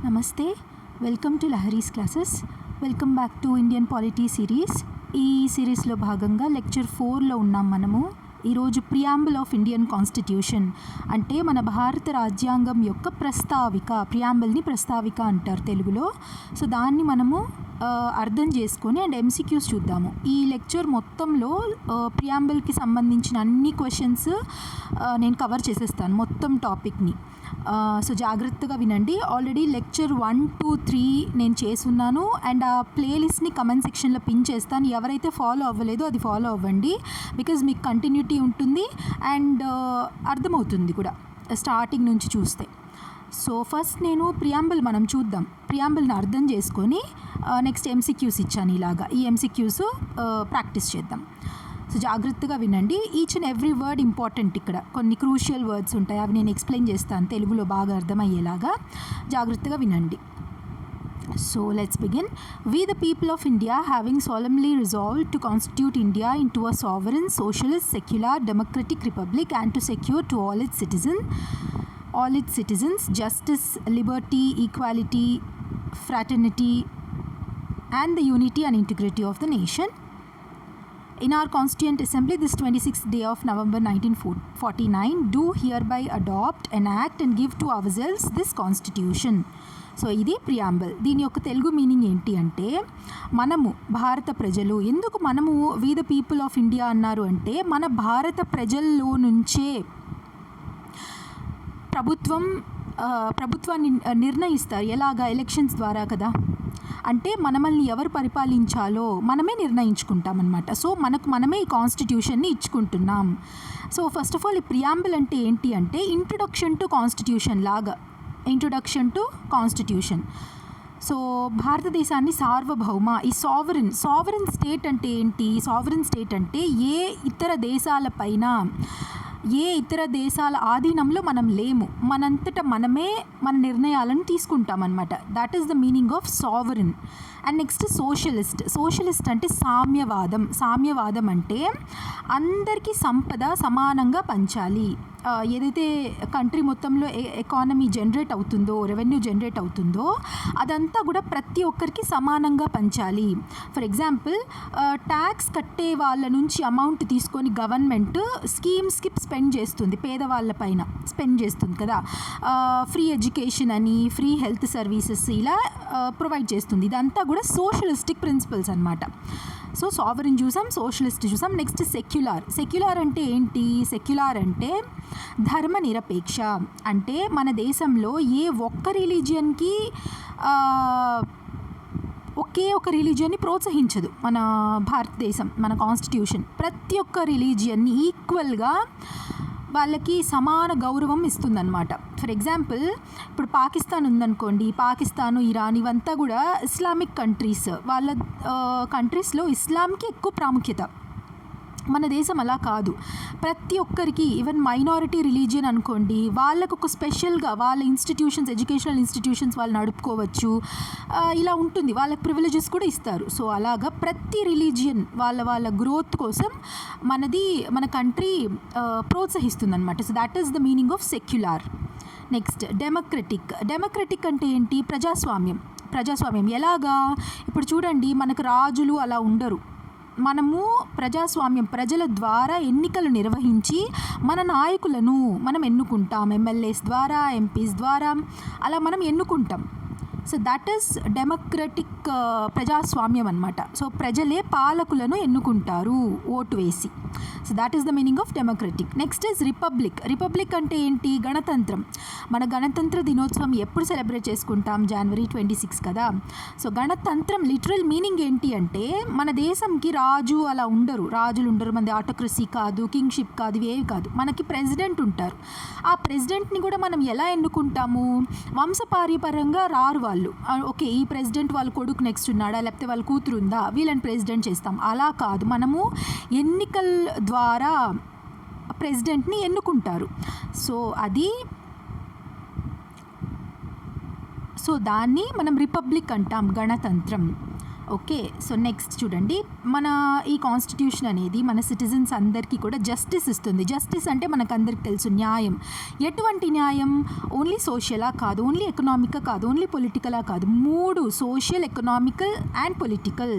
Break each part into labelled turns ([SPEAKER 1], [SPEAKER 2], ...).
[SPEAKER 1] నమస్తే, welcome to Lahari's classes. Welcome back to Indian polity series. ఈ సిరీస్లో భాగంగా లెక్చర్ 4లో ఉన్నాం మనము. ఈరోజు ప్రియాంబుల్ ఆఫ్ ఇండియన్ కాన్స్టిట్యూషన్ అంటే మన భారత రాజ్యాంగం యొక్క ప్రస్తావిక, ప్రియాంబుల్ని ప్రస్తావిక అంటారు తెలుగులో. సో దాన్ని మనము అర్థం చేసుకొని అండ్ ఎంసీక్యూస్ చూద్దాము. ఈ లెక్చర్ మొత్తంలో ప్రియాంబుల్కి సంబంధించిన అన్ని క్వశ్చన్స్ నేను కవర్ చేసేస్తాను మొత్తం టాపిక్ని. సో జాగ్రత్తగా వినండి. ఆల్రెడీ లెక్చర్ 1, 2, 3 నేను చేసున్నాను అండ్ ఆ ప్లేలిస్ట్ని కమెంట్ సెక్షన్లో పిన్ చేస్తాను. ఎవరైతే ఫాలో అవ్వలేదో అది ఫాలో అవ్వండి, బికాజ్ మీకు కంటిన్యూటీ ఉంటుంది అండ్ అర్థమవుతుంది కూడా స్టార్టింగ్ నుంచి చూస్తే. సో ఫస్ట్ నేను ప్రియాంబుల్ మనం చూద్దాం. ప్రియాంబుల్ని అర్థం చేసుకొని నెక్స్ట్ ఎంసీక్యూస్ ఇచ్చాను ఇలాగా. ఈ ఎంసీక్యూస్ ప్రాక్టీస్ చేద్దాం. సో జాగ్రత్తగా వినండి. Each and every word important. ఇక్కడ కొన్ని క్రూషియల్ వర్డ్స్ ఉంటాయి, అవి నేను ఎక్స్ప్లెయిన్ చేస్తాను తెలుగులో బాగా అర్థమయ్యేలాగా. జాగ్రత్తగా వినండి. So let's begin. We the people of India, having solemnly resolved to constitute India into a sovereign, socialist, secular, democratic republic and to secure to all its citizens justice, liberty, equality, fraternity and the unity and integrity of the nation. In our Constituent Assembly this 26th day of November 1949 do hereby adopt, enact and give to ourselves this constitution. So ఇది preamble. దీని యొక్క Telugu meaning ఏంటి అంటే, మనము భారత ప్రజలు, ఎందుకు మనము we the people of India అన్నారు అంటే, మన భారత ప్రజల్లో నుంచే ప్రభుత్వాన్ని నిర్ణయిస్తారు. ఎలాగా? ఎలక్షన్స్ ద్వారా కదా. అంటే మనల్ని ఎవరు పరిపాలించాలో మనమే నిర్ణయించుకుంటామన్నమాట. సో మనమే ఈ కాన్స్టిట్యూషన్ని ఇచ్చుకుంటున్నాం. సో ఫస్ట్ ఆఫ్ ఆల్ ఈ ప్రియాంబుల్ అంటే ఏంటి అంటే, ఇంట్రొడక్షన్ టు కాన్స్టిట్యూషన్ లాగా. Introduction to constitution. సో భారతదేశాన్ని సార్వభౌమ, ఈ సావరిన్ స్టేట్ అంటే ఏంటి? సావరిన్ స్టేట్ అంటే ఏ ఇతర దేశాల ఆధీనంలో మనం లేము, మనంతట మనమే మన నిర్ణయాలను తీసుకుంటామన్నమాట. That is the meaning of sovereign. And next socialist అంటే సామ్యవాదం అంటే అందరికీ సంపద సమానంగా పంచాలి. ఏదైతే కంట్రీ మొత్తంలో ఎకానమీ జనరేట్ అవుతుందో, రెవెన్యూ జనరేట్ అవుతుందో అదంతా కూడా ప్రతి ఒక్కరికి సమానంగా పంచాలి. ఫర్ ఎగ్జాంపుల్, ట్యాక్స్ కట్టే వాళ్ళ నుంచి అమౌంట్ తీసుకొని గవర్నమెంట్ స్కీమ్స్కి స్పెండ్ చేస్తుంది, పేదవాళ్ళ పైన స్పెండ్ చేస్తుంది కదా. ఫ్రీ ఎడ్యుకేషన్ అని, ఫ్రీ హెల్త్ సర్వీసెస్ ఇలా ప్రొవైడ్ చేస్తుంది. ఇదంతా కూడా సోషలిస్టిక్ ప్రిన్సిపల్స్ అన్నమాట. సో సావరిన్ చూసాం, సోషలిస్ట్ చూసాం. నెక్స్ట్ సెక్యులర్ అంటే ఏంటి? సెక్యులర్ అంటే ధర్మ నిరపేక్ష. అంటే మన దేశంలో ఏ ఒక్క రిలీజియన్కి ఒకే ఒక రిలీజియన్ని ప్రోత్సహించదు మన భారతదేశం. మన కాన్స్టిట్యూషన్ ప్రతి ఒక్క రిలీజియన్ని ఈక్వల్గా వాళ్ళకి సమాన గౌరవం ఇస్తుందన్నమాట. ఫర్ ఎగ్జాంపుల్, ఇప్పుడు పాకిస్తాన్ ఉందనుకోండి, పాకిస్తాను, ఇరాన్ ఇవంతా కూడా ఇస్లామిక్ కంట్రీస్. వాళ్ళ కంట్రీస్లో ఇస్లాంకి ఎక్కువ ప్రాముఖ్యత. మన దేశం అలా కాదు. ప్రతి ఒక్కరికి, ఈవెన్ మైనారిటీ రిలీజియన్ అనుకోండి, వాళ్ళకు ఒక స్పెషల్గా వాళ్ళ ఇన్స్టిట్యూషన్స్, ఎడ్యుకేషనల్ ఇన్స్టిట్యూషన్స్ వాళ్ళు నడుపుకోవచ్చు, ఇలా ఉంటుంది. వాళ్ళకి ప్రివిలేజెస్ కూడా ఇస్తారు. సో అలాగా ప్రతి రిలీజియన్ వాళ్ళ గ్రోత్ కోసం మన కంట్రీ ప్రోత్సహిస్తుంది అనమాట. So that is the meaning of secular. Next democratic అంటే ఏంటి? ప్రజాస్వామ్యం ఎలాగా? ఇప్పుడు చూడండి, మనకు రాజులు అలా ఉండరు. మనము ప్రజాస్వామ్యం, ప్రజల ద్వారా ఎన్నికలు నిర్వహించి మన నాయకులను మనం ఎన్నుకుంటాం. ఎమ్మెల్యేస్ ద్వారా, ఎంపీస్ ద్వారా అలా మనం ఎన్నుకుంటాం. సో దట్ ఈస్ డెమోక్రటిక్ ప్రజాస్వామ్యం అన్నమాట. సో ప్రజలే పాలకులను ఎన్నుకుంటారు ఓటు వేసి. So that is the meaning of democratic. Next is republic అంటే ఏంటి? గణతంత్రం. మన గణతంత్ర దినోత్సవం ఎప్పుడు సెలబ్రేట్ చేసుకుంటాం? January 26 కదా. సో గణతంత్రం లిటరల్ మీనింగ్ ఏంటి అంటే, మన దేశంకి రాజులు ఉండరు. మనది ఆటోక్రసీ కాదు, కింగ్షిప్ కాదు, ఇవేవి కాదు. మనకి ప్రెసిడెంట్ ఉంటారు. ఆ ప్రెసిడెంట్ని కూడా మనం ఎలా ఎన్నుకుంటాము? వంశపార్యపరంగా రారు వాళ్ళు. ఓకే, ఈ ప్రెసిడెంట్ వాళ్ళ కొడుకు నెక్స్ట్ ఉన్నాడా, లేకపోతే వాళ్ళ కూతురు ఉందా, వీళ్ళని ప్రెసిడెంట్ చేస్తాం. అలా కాదు, మనము ఎన్నికల ద్వారా ప్రెసిడెంట్ని ఎన్నుకుంటారు. సో దాన్ని మనం రిపబ్లిక్ అంటాం, గణతంత్రం. ఓకే. సో నెక్స్ట్ చూడండి, మన ఈ కాన్స్టిట్యూషన్ అనేది మన సిటిజన్స్ అందరికీ కూడా జస్టిస్ ఇస్తుంది. జస్టిస్ అంటే మనకందరికి తెలుసు న్యాయం. ఎటువంటి న్యాయం? ఓన్లీ సోషలా కాదు, ఓన్లీ ఎకనామికా కాదు, ఓన్లీ పొలిటికలా కాదు, 3 సోషల్, ఎకనామికల్ అండ్ పొలిటికల్.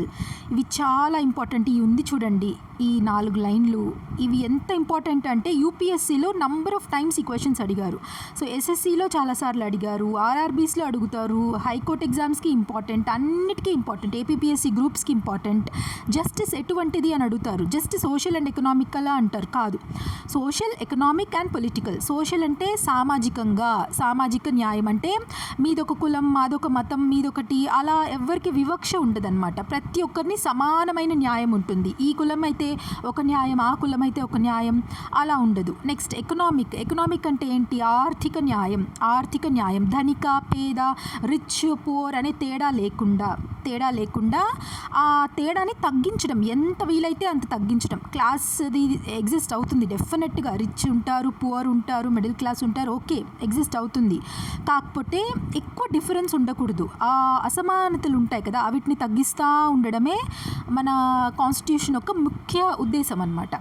[SPEAKER 1] ఇవి చాలా ఇంపార్టెంట్. ఇవి ఉంది చూడండి ఈ 4 లైన్లు. ఇవి ఎంత ఇంపార్టెంట్ అంటే యూపీఎస్సీలో నంబర్ ఆఫ్ టైమ్స్ ఈ క్వశ్చన్స్ అడిగారు. సో ఎస్ఎస్సీలో చాలాసార్లు అడిగారు, ఆర్ఆర్బీస్లో అడుగుతారు, హైకోర్టు ఎగ్జామ్స్కి ఇంపార్టెంట్, అన్నిటికీ ఇంపార్టెంట్, ఏపీపీఎస్సీ గ్రూప్స్కి ఇంపార్టెంట్. జస్టిస్ ఎటువంటిది అని అడుగుతారు. జస్ట్ సోషల్ అండ్ ఎకనామికల్ అంటారు, కాదు, social, economic and political. Social అంటే సామాజికంగా, సామాజిక న్యాయం అంటే మీదొక కులం, మాదొక మతం, మీదొకటి, అలా ఎవరికి వివక్ష ఉండదన్నమాట. ప్రతి ఒక్కరిని సమానమైన న్యాయం ఉంటుంది. ఈ కులం అయితే ఒక న్యాయం, ఆ కులం అయితే ఒక న్యాయం, అలా ఉండదు. Next economic. ఎకనామిక్ అంటే ఏంటి? ఆర్థిక న్యాయం. ఆర్థిక న్యాయం ధనిక, పేద, రిచ్, పూర్ అనే తేడా లేకుండా ఆ తేడాని తగ్గించడం, ఎంత వీలైతే అంత తగ్గించడం. క్లాస్ అది ఎగ్జిస్ట్ అవుతుంది డెఫినెట్గా. రిచ్ ఉంటారు, పువర్ ఉంటారు, మిడిల్ క్లాస్ ఉంటారు, ఓకే, ఎగ్జిస్ట్ అవుతుంది. కాకపోతే ఎక్కువ డిఫరెన్స్ ఉండకూడదు. ఆ అసమానతలు ఉంటాయి కదా, వీటిని తగ్గిస్తూ ఉండడమే మన కాన్స్టిట్యూషన్ యొక్క ముఖ్య ఉద్దేశం అన్నమాట.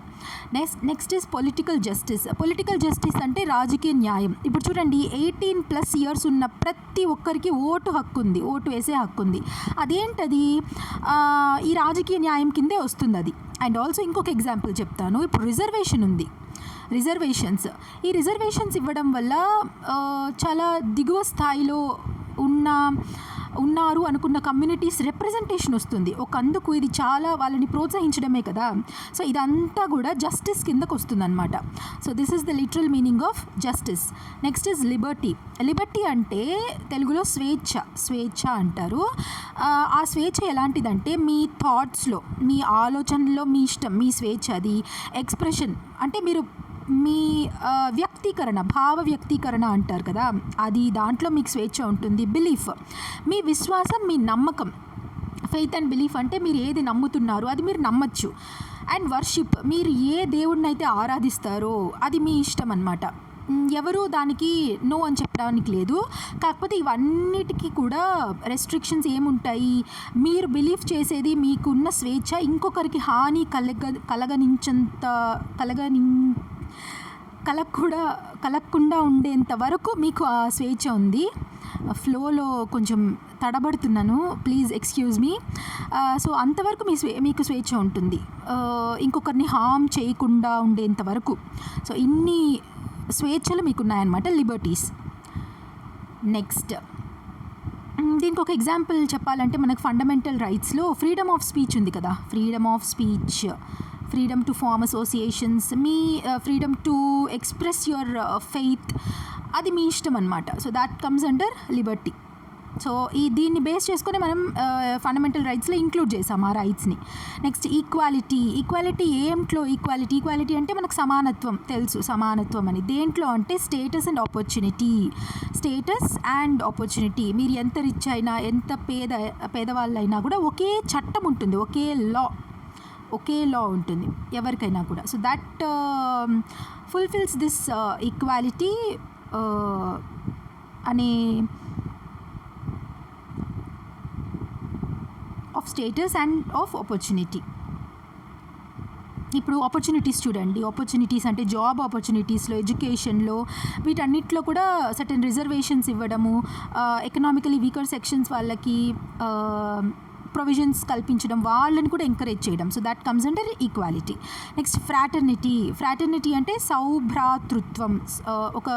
[SPEAKER 1] Next is political justice. Political justice అంటే రాజకీయ న్యాయం. ఇప్పుడు చూడండి, 18+ ఇయర్స్ ఉన్న ప్రతి ఒక్కరికి ఓటు హక్కు ఉంది, ఓటు వేసే హక్కు ఉంది. అదేంటది? ఈ రాజకీయ న్యాయం కిందే వస్తుంది అది. అండ్ ఆల్సో ఇంకొక ఎగ్జాంపుల్ చెప్తాను. ఇప్పుడు రిజర్వేషన్ ఉంది, రిజర్వేషన్స్. ఈ రిజర్వేషన్స్ ఇవ్వడం వల్ల చాలా దిగువ స్థాయిలో ఉన్నారు అనుకున్న కమ్యూనిటీస్ రిప్రజెంటేషన్ వస్తుంది. అందుకు ఇది చాలా వాళ్ళని ప్రోత్సహించడమే కదా. సో ఇదంతా కూడా జస్టిస్ కిందకు వస్తుంది అనమాట. So this is the literal meaning of justice. Next is Liberty. Liberty అంటే తెలుగులో స్వేచ్ఛ అంటారు. ఆ స్వేచ్ఛ ఎలాంటిదంటే మీ థాట్స్లో, మీ ఆలోచనలో మీ ఇష్టం, మీ స్వేచ్ఛ. అది ఎక్స్ప్రెషన్ అంటే మీరు మీ వ్యక్తీకరణ, భావ వ్యక్తీకరణ అంటారు కదా, అది దాంట్లో మీకు స్వేచ్ఛ ఉంటుంది. బిలీఫ్, మీ విశ్వాసం, మీ నమ్మకం. ఫెయిత్ అండ్ బిలీఫ్ అంటే మీరు ఏది నమ్ముతున్నారో అది మీరు నమ్మచ్చు. అండ్ వర్షిప్, మీరు ఏ దేవుడిని అయితే ఆరాధిస్తారో అది మీ ఇష్టం అన్నమాట. ఎవరు దానికి నో అని చెప్పడానికి లేదు. కాకపోతే ఇవన్నిటికీ కూడా రెస్ట్రిక్షన్స్ ఏముంటాయి? మీరు బిలీవ్ చేసేది, మీకున్న స్వేచ్ఛ ఇంకొకరికి హాని కలగకుండా ఉండేంత వరకు మీకు ఆ స్వేచ్ఛ ఉంది. ఫ్లోలో కొంచెం తడబడుతున్నాను, ప్లీజ్ ఎక్స్క్యూజ్ మీ. సో అంతవరకు మీకు స్వేచ్ఛ ఉంటుంది, ఇంకొకరిని హామ్ చేయకుండా ఉండేంత వరకు. సో ఇన్ని స్వేచ్ఛలు మీకున్నాయన్నమాట, లిబర్టీస్. నెక్స్ట్ దీనికి ఒక ఎగ్జాంపుల్ చెప్పాలంటే మనకు ఫండమెంటల్ రైట్స్లో ఫ్రీడమ్ ఆఫ్ స్పీచ్ ఉంది కదా. Freedom of speech, freedom to form associations, మీ freedom to express your faith, అది మీ ఇష్టం అన్నమాట. So that comes under liberty. So దీన్ని బేస్ చేసుకొని మనం ఫండమెంటల్ రైట్స్లో ఇంక్లూడ్ చేసాం ఆ రైట్స్ని. నెక్స్ట్ ఈక్వాలిటీ ఏంట్లో ఈక్వాలిటీ అంటే మనకు సమానత్వం తెలుసు, సమానత్వం అని. దేంట్లో అంటే స్టేటస్ అండ్ ఆపర్చునిటీ. మీరు ఎంత రిచ్ అయినా, ఎంత పేదవాళ్ళైనా కూడా ఒకే చట్టం ఉంటుంది, ఒకే లా ఉంటుంది ఎవరికైనా కూడా. So that fulfils this equality అనే of status and of opportunity. ఇప్పుడు ఆపర్చునిటీస్ చూడండి. ఆపర్చునిటీస్ అంటే జాబ్ ఆపర్చునిటీస్లో, ఎడ్యుకేషన్లో, వీటన్నిటిలో కూడా సర్టెన్ రిజర్వేషన్స్ ఇవ్వడము, ఎకనామికలీ వీకర్ సెక్షన్స్ వాళ్ళకి ప్రొవిజన్స్ కల్పించడం, వాళ్ళని కూడా ఎంకరేజ్ చేయడం. So that comes under equality. Next fraternity అంటే సౌభ్రాతృత్వం, ఒక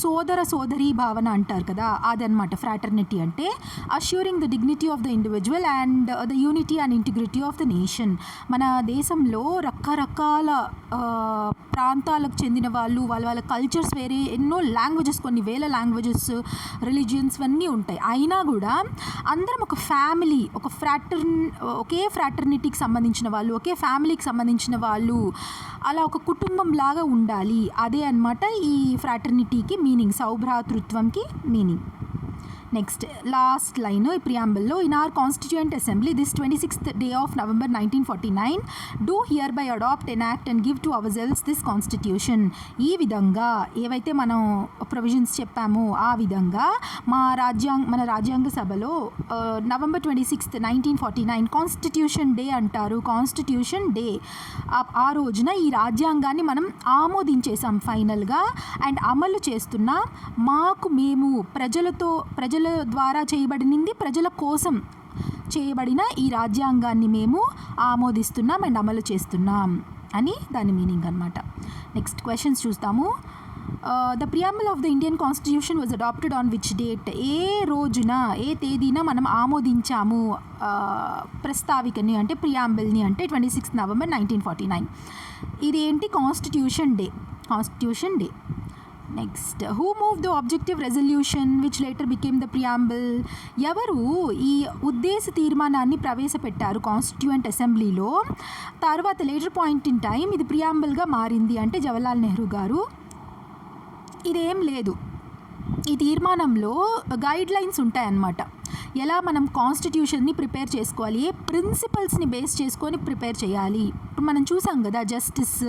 [SPEAKER 1] సోదరీ భావన అంటారు కదా, అదనమాట ఫ్రాటర్నిటీ అంటే. Assuring the dignity of the individual and the unity and integrity of the nation. మన దేశంలో రకరకాల ప్రాంతాలకు చెందిన వాళ్ళు, వాళ్ళ కల్చర్స్ వేరే, ఎన్నో లాంగ్వేజెస్, కొన్ని వేల లాంగ్వేజెస్, రిలీజియన్స్ అన్నీ ఉంటాయి. అయినా కూడా అందరం ఒక ఫ్యామిలీ, ఒకే ఫ్రాటర్నిటీకి సంబంధించిన వాళ్ళు, ఒకే ఫ్యామిలీకి సంబంధించిన వాళ్ళు, అలా ఒక కుటుంబం లాగా ఉండాలి. అదే అన్నమాట ఈ ఫ్రాటర్నిటీకి మీనింగ్, సౌభ్రాతృత్వంకి మీనింగ్. నెక్స్ట్ లాస్ట్ లైన్ ఈ ప్రియాంబుల్లో, in our constituent assembly this 26th day of November 1949 do hereby adopt, enact and give to ourselves this constitution. ఈ విధంగా ఏవైతే మనం ప్రొవిజన్స్ చెప్పామో ఆ విధంగా మన రాజ్యాంగ సభలో November 26th 1949 కాన్స్టిట్యూషన్ డే అంటారు. కాన్స్టిట్యూషన్ డే ఆ రోజున ఈ రాజ్యాంగాన్ని మనం ఆమోదించేసాం ఫైనల్గా అండ్ అమలు చేస్తున్నాం. మేము ప్రజల ద్వారా చేయబడినది, ప్రజల కోసం చేయబడిన ఈ రాజ్యాంగాన్ని మేము ఆమోదిస్తున్నాం అండ్ అమలు చేస్తున్నాం అని దాని మీనింగ్ అనమాట. నెక్స్ట్ క్వశ్చన్స్ చూస్తాము. The preamble of the Indian constitution was adopted on which date? ఏ రోజున, ఏ తేదీన మనం ఆమోదించాము ప్రస్తావికని అంటే ప్రియాంబుల్ని అంటే 26 November 1949. ఇది ఏంటి? Constitution day. Next, who move the objective resolution which later became the preamble? ఎవరు ఈ ఉద్దేశ తీర్మానాన్ని ప్రవేశపెట్టారు కాన్స్టిట్యూయెంట్ అసెంబ్లీలో? తర్వాత లేటర్ పాయింట్ ఇన్ టైం ఇది ప్రియాంబుల్గా మారింది అంటే జవహర్లాల్ నెహ్రూ గారు. ఇదేం లేదు, ఈ తీర్మానంలో గైడ్ లైన్స్ ఉంటాయన్నమాట. ఎలా మనం కాన్స్టిట్యూషన్ని ప్రిపేర్ చేసుకోవాలి, ఏ ప్రిన్సిపల్స్ని బేస్ చేసుకొని ప్రిపేర్ చేయాలి. ఇప్పుడు మనం చూసాం కదా, జస్టిస్,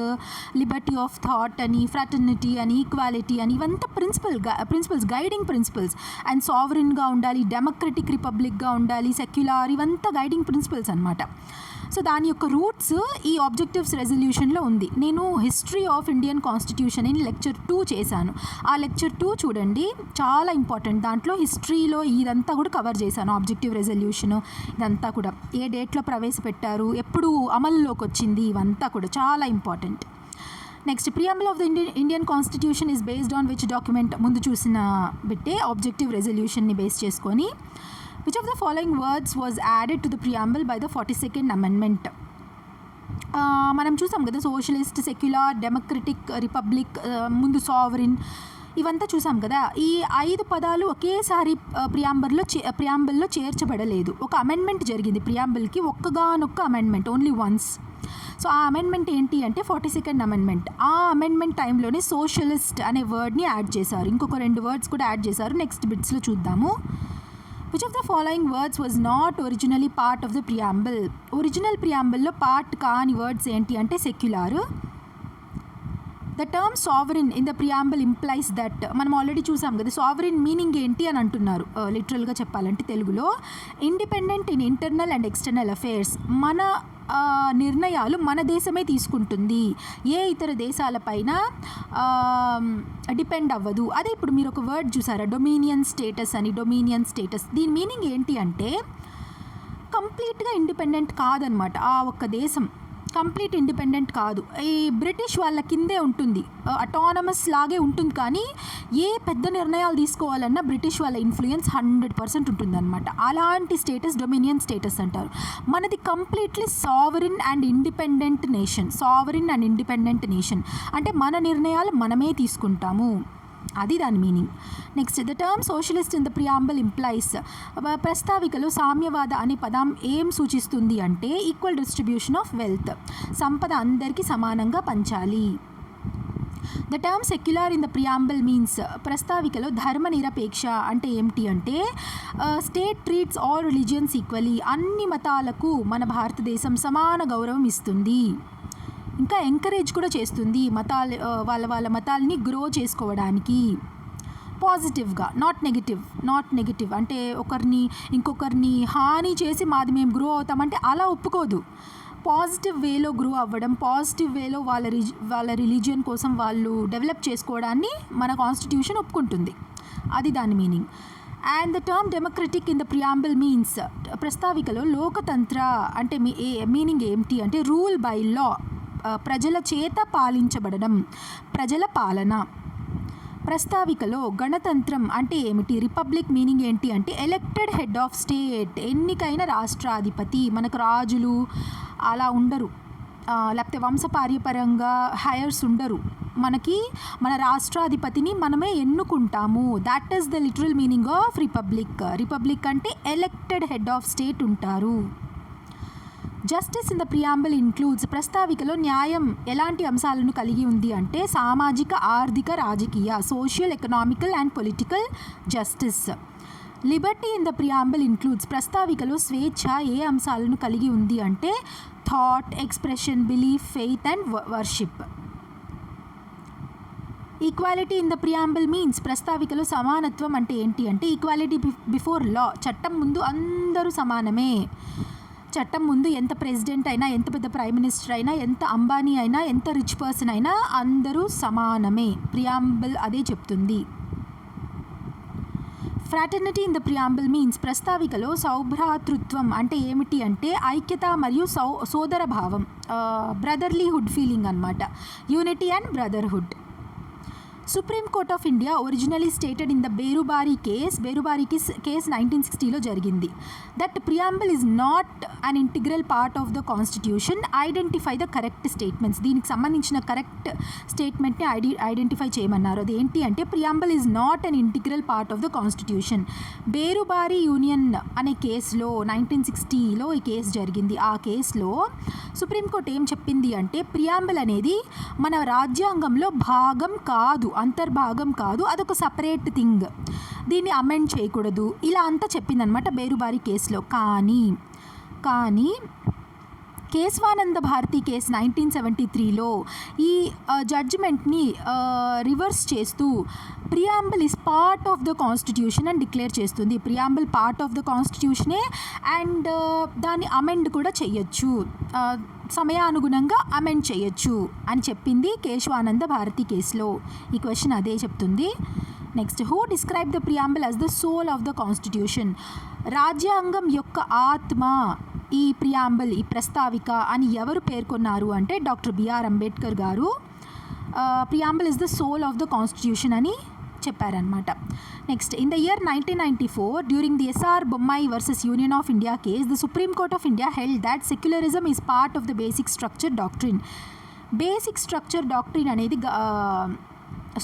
[SPEAKER 1] లిబర్టీ ఆఫ్ థాట్ అని, ఫ్రాటర్నిటీ అని, ఈక్వాలిటీ అని, ఇవంతా ప్రిన్సిపల్స్ గైడింగ్ ప్రిన్సిపల్స్. అండ్ సావరిన్గా ఉండాలి, డెమోక్రటిక్ రిపబ్లిక్గా ఉండాలి, సెక్యులర్, ఇవంతా గైడింగ్ ప్రిన్సిపల్స్ అనమాట. సో దాని యొక్క రూట్స్ ఈ ఆబ్జెక్టివ్స్ రెజల్యూషన్లో ఉంది. నేను హిస్టరీ ఆఫ్ ఇండియన్ కాన్స్టిట్యూషన్ అని లెక్చర్ 2 చేశాను. ఆ లెక్చర్ 2 చూడండి, చాలా ఇంపార్టెంట్. దాంట్లో హిస్టరీలో ఇదంతా కూడా కవర్ చేశాను. ఆబ్జెక్టివ్ రెజల్యూషన్ ఇదంతా కూడా ఏ డేట్లో ప్రవేశపెట్టారు, ఎప్పుడు అమల్లోకి వచ్చింది, ఇవంతా కూడా చాలా important. Next, preamble of the Indian constitution is based on which document? ముందు చూసిన బిట్టే ఆబ్జెక్టివ్ రెజల్యూషన్ని బేస్ చేసుకొని. Which of the following words was added to the preamble by the 42nd amendment? మనం చూసాం కదా, సోషలిస్ట్, సెక్యులర్, డెమోక్రటిక్, రిపబ్లిక్, ముందు sovereign, ఇవంతా చూసాం కదా. ఈ 5 పదాలు ఒకేసారి ప్రియాంబుల్లో చేర్చబడలేదు. ఒక అమెండ్మెంట్ జరిగింది ప్రియాంబుల్కి, ఒక్కగానొక్క అమెండ్మెంట్, ఓన్లీ వన్స్. సో ఆ అమెండ్మెంట్ ఏంటి అంటే 42nd అమెండ్మెంట్. ఆ అమెండ్మెంట్ టైంలోనే సోషలిస్ట్ అనే వర్డ్ని యాడ్ చేశారు. ఇంకొక 2 వర్డ్స్ కూడా యాడ్ చేశారు. నెక్స్ట్ బిట్స్లో చూద్దాము. Which of the following words was not originally part of the preamble? Original ప్రియాంబుల్లో పార్ట్ కాని వర్డ్స్ ఏంటి అంటే secular. The term sovereign in the preamble implies that, మనం ఆల్రెడీ చూసాం కదా, సావరిన్ మీనింగ్ ఏంటి అని అంటున్నారు లిటరల్గా చెప్పాలంటే తెలుగులో. Independent in internal and external affairs, మన నిర్ణయాలు మన దేశమే తీసుకుంటుంది, ఏ ఇతర దేశాలపైన డిపెండ్ అవ్వదు. అదే ఇప్పుడు మీరు ఒక వర్డ్ చూసారా, డొమినియన్ స్టేటస్ అని. డొమినియన్ స్టేటస్ దీని మీనింగ్ ఏంటి అంటే కంప్లీట్గా ఇండిపెండెంట్ కాదనమాట. ఆ ఒక్క దేశం కంప్లీట్ ఇండిపెండెంట్ కాదు, ఈ బ్రిటిష్ వాళ్ళ కిందే ఉంటుంది, అటానమస్ లాగే ఉంటుంది. కానీ ఏ పెద్ద నిర్ణయాలు తీసుకోవాలన్నా బ్రిటిష్ వాళ్ళ ఇన్ఫ్లుయెన్స్ 100% ఉంటుందన్నమాట. అలాంటి స్టేటస్ డొమినియన్ స్టేటస్ అంటారు. మనది completely sovereign and independent nation. అంటే మన నిర్ణయాలు మనమే తీసుకుంటాము, అది దాని meaning. Next, the term socialist in the preamble implies, ప్రస్తావికలో సామ్యవాద అనే పదం ఏం సూచిస్తుంది అంటే ఈక్వల్ డిస్ట్రిబ్యూషన్ ఆఫ్ వెల్త్, సంపద అందరికీ సమానంగా పంచాలి. The term secular in the preamble means, ప్రస్తావికలో ధర్మ నిరపేక్ష అంటే ఏమిటి అంటే state treats all religions equally, అన్ని మతాలకు మన భారతదేశం సమాన గౌరవం ఇస్తుంది. ఇంకా ఎంకరేజ్ కూడా చేస్తుంది వాళ్ళ మతాలని గ్రో చేసుకోవడానికి పాజిటివ్గా, నాట్ నెగిటివ్. అంటే ఇంకొకరిని హాని చేసి మాది మేము గ్రో అవుతామంటే అలా ఒప్పుకోదు. పాజిటివ్ వేలో గ్రో అవ్వడం, పాజిటివ్ వేలో వాళ్ళ రిలీజియన్ కోసం వాళ్ళు డెవలప్ చేసుకోవడాన్ని మన కాన్స్టిట్యూషన్ ఒప్పుకుంటుంది, అది దాని meaning. And the term democratic in the preamble means, ప్రస్తావికలో లోకతంత్ర అంటే మీనింగ్ ఏమిటి అంటే రూల్ బై లా, ప్రజల చేత పాలించబడడం, ప్రజల పాలన. ప్రస్తావికలో గణతంత్రం అంటే ఏమిటి, రిపబ్లిక్ మీనింగ్ ఏంటి అంటే ఎలక్టెడ్ హెడ్ ఆఫ్ స్టేట్, ఎన్నికైన రాష్ట్రాధిపతి. మనకు రాజులు అలా ఉండరు, లేకపోతే వంశపార్యపరంగా హైయర్స్ ఉండరు. మన రాష్ట్రాధిపతిని మనమే ఎన్నుకుంటాము. That is the literal meaning of republic అంటే ఎలక్టెడ్ హెడ్ ఆఫ్ స్టేట్ ఉంటారు. Justice in the preamble includes, ప్రస్తావికలో న్యాయం ఎలాంటి అంశాలను కలిగి ఉంది అంటే సామాజిక, ఆర్థిక, రాజకీయ, social, economical and political justice. Liberty in the preamble includes, ప్రస్తావికలో స్వేచ్ఛ ఏ అంశాలను కలిగి ఉంది అంటే thought, expression, belief, faith and worship. Equality in the preamble means, ప్రస్తావికలో సమానత్వం అంటే ఏంటి అంటే ఈక్వాలిటీ బిఫోర్ లా, చట్టం ముందు అందరూ సమానమే. చట్టం ముందు ఎంత ప్రెసిడెంట్ అయినా, ఎంత పెద్ద ప్రైమ్ మినిస్టర్ అయినా, ఎంత అంబానీ అయినా, ఎంత రిచ్ పర్సన్ అయినా అందరూ సమానమే. ప్రియాంబుల్ అదే చెప్తుంది. Fraternity in the preamble means, ప్రస్తావికలో సౌభ్రాతృత్వం అంటే ఏమిటి అంటే ఐక్యత మరియు సోదర భావం, బ్రదర్లీహుడ్ ఫీలింగ్ అన్నమాట. Unity and brotherhood. Supreme court of India originally stated in the Berubari case 1960లో జరిగింది, that preamble is not an integral part of the constitution, identify the correct statements. దీనికి సంబంధించిన కరెక్ట్ స్టేట్మెంట్ని ఐడెంటిఫై చేయమన్నారు. అది ఏంటి అంటే preamble is not an integral part of the constitution. Berubari union అనే కేసులో 1960లో ఈ కేసు జరిగింది. ఆ కేసులో సుప్రీంకోర్టు ఏం చెప్పింది అంటే ప్రియాంబుల్ అనేది మన రాజ్యాంగంలో భాగం కాదు, అంతర్భాగం కాదు, అదొక సపరేట్ థింగ్, దీన్ని అమెండ్ చేయకూడదు, ఇలా అంతా చెప్పిందనమాట బేరుబారి కేసులో. కానీ కేశవానంద భారతి కేసు 1973లో ఈ జడ్జిమెంట్ని రివర్స్ చేస్తూ preamble is part of the constitution అని డిక్లేర్ చేస్తుంది. ప్రియాంబుల్ పార్ట్ ఆఫ్ ద కాన్స్టిట్యూషనే అండ్ దాన్ని అమెండ్ కూడా చెయ్యొచ్చు, సమయానుగుణంగా అమెండ్ చేయొచ్చు అని చెప్పింది కేశవానంద భారతి కేసులో. ఈ క్వశ్చన్ అదే చెప్తుంది. Next, who describe the preamble as the soul of the constitution? రాజ్యాంగం యొక్క ఆత్మ ఈ ప్రియాంబుల్, ఈ ప్రస్తావిక అని ఎవరు పేర్కొన్నారు అంటే doctor BR Ambedkar garu preamble is the soul of the constitution అని చెప్పారనమాట. Next, in the year 1994 during the SR Bommai versus union of India case, the supreme court of India held that secularism is part of the basic structure doctrine. Basic structure doctrine అనేది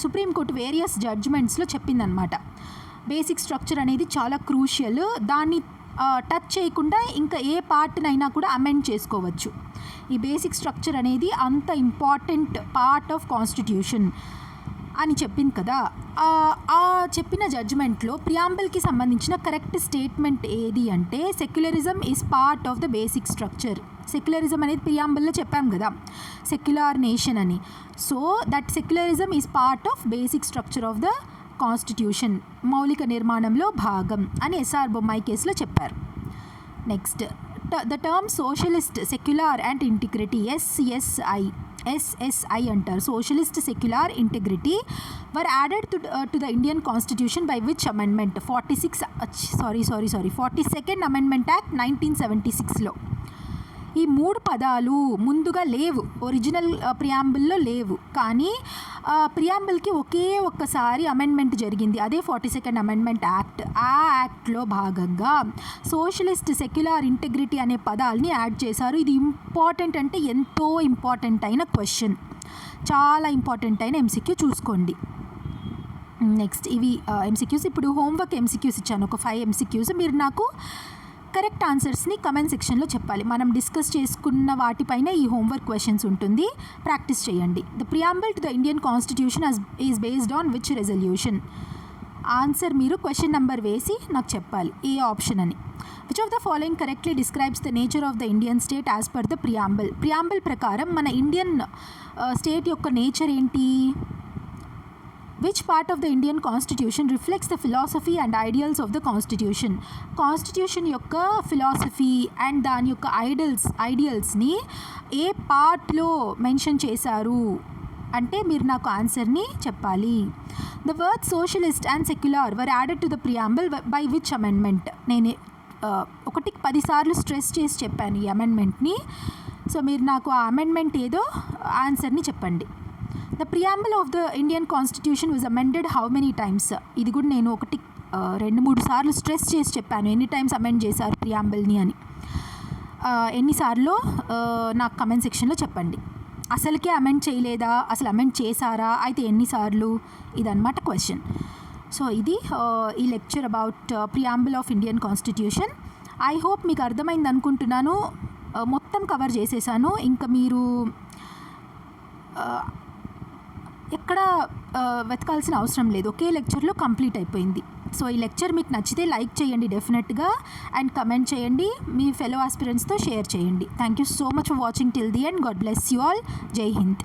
[SPEAKER 1] supreme court various జడ్జ్మెంట్స్లో చెప్పిందనమాట. Basic structure అనేది చాలా crucial, దాన్ని touch చేయకుండా ఇంకా ఏ పార్ట్నైనా కూడా amend చేసుకోవచ్చు. ఈ బేసిక్ స్ట్రక్చర్ అనేది అంత ఇంపార్టెంట్ పార్ట్ ఆఫ్ కాన్స్టిట్యూషన్ అని చెప్పింది కదా. ఆ చెప్పిన జడ్జ్మెంట్లో ప్రియాంబుల్కి సంబంధించిన కరెక్ట్ స్టేట్మెంట్ ఏది అంటే secularism is part of the basic structure. Secularism అనేది ప్రియాంబుల్లో చెప్పాం కదా, సెక్యులర్ నేషన్ అని. So that secularism is part of basic structure of the constitution, మౌలిక నిర్మాణంలో భాగం అని ఎస్ఆర్ బొమ్మాయి కేసులో చెప్పారు. Next, the term socialist, secular and integrity, SSI అంటారు, socialist, secular, integrity were added to the Indian constitution by which amendment 42nd amendment act 1976లో. ఈ మూడు పదాలు ముందుగా లేవు, ఒరిజినల్ ప్రియాంబుల్లో లేవు, కానీ ప్రియాంబుల్కి ఒక్కసారి అమెండ్మెంట్ జరిగింది, అదే 42nd అమెండ్మెంట్ యాక్ట్. ఆ యాక్ట్లో భాగంగా సోషలిస్ట్, సెక్యులర్, ఇంటిగ్రిటీ అనే పదాలని యాడ్ చేశారు. ఇది ఇంపార్టెంట్ అంటే ఎంతో ఇంపార్టెంట్ అయిన క్వశ్చన్, చాలా ఇంపార్టెంట్ అయిన MCQ చూసుకోండి. నెక్స్ట్, ఇవి MCQs. ఇప్పుడు హోంవర్క్ MCQs ఇచ్చాను, ఒక 5 MCQs. మీరు నాకు కరెక్ట్ ఆన్సర్స్ని కమెంట్ సెక్షన్లో చెప్పాలి. మనం డిస్కస్ చేసుకున్న వాటిపైన ఈ హోంవర్క్ క్వశ్చన్స్ ఉంటుంది, ప్రాక్టీస్ చేయండి. The preamble to the Indian constitution is based on which resolution? Answer మీరు క్వశ్చన్ నెంబర్ వేసి నాకు చెప్పాలి ఏ ఆప్షన్ అని. Which of the following correctly describes the nature of the Indian state as per the preamble? Preamble ప్రకారం మన Indian state యొక్క nature ఏంటి? Which part of the Indian Constitution reflects the philosophy and ideals of the Constitution? Constitution యొక్క philosophy and దాని యొక్క ఐడియల్స్ని ఏ పార్ట్లో mention చేశారు అంటే మీరు నాకు ఆన్సర్ని చెప్పాలి. The word socialist and secular were added to the preamble by which amendment? నేను 10 సార్లు స్ట్రెస్ చేసి చెప్పాను ఈ అమెండ్మెంట్ని. సో మీరు నాకు ఆ అమెండ్మెంట్ ఏదో ఆన్సర్ని చెప్పండి. The preamble of the Indian constitution was amended how many times? ఇది కూడా నేను 2-3 సార్లు స్ట్రెస్ చేసి చెప్పాను ఎన్ని టైమ్స్ అమెండ్ చేశారు ప్రియాంబుల్ని అని. ఎన్నిసార్లు నాకు కమెంట్ సెక్షన్లో చెప్పండి. అసలుకే అమెండ్ చేయలేదా, అసలు అమెండ్ చేశారా, అయితే ఎన్నిసార్లు, ఇదన్నమాట క్వశ్చన్. సో ఇది ఈ lecture about preamble of Indian constitution. I hope మీకు అర్థమైంది అనుకుంటున్నాను, మొత్తం కవర్ చేసేసాను. ఇంకా మీరు ఎక్కడ వెతకాల్సిన అవసరం లేదు, ఒకే లెక్చర్లో కంప్లీట్ అయిపోయింది. సో ఈ లెక్చర్ మీకు నచ్చితే లైక్ చేయండి డెఫినెట్గా, అండ్ కమెంట్ చేయండి, మీ ఫెలో ఆస్పిరెంట్స్తో షేర్ చేయండి. Thank you so much for watching till the end. God bless you all. జై హింద్.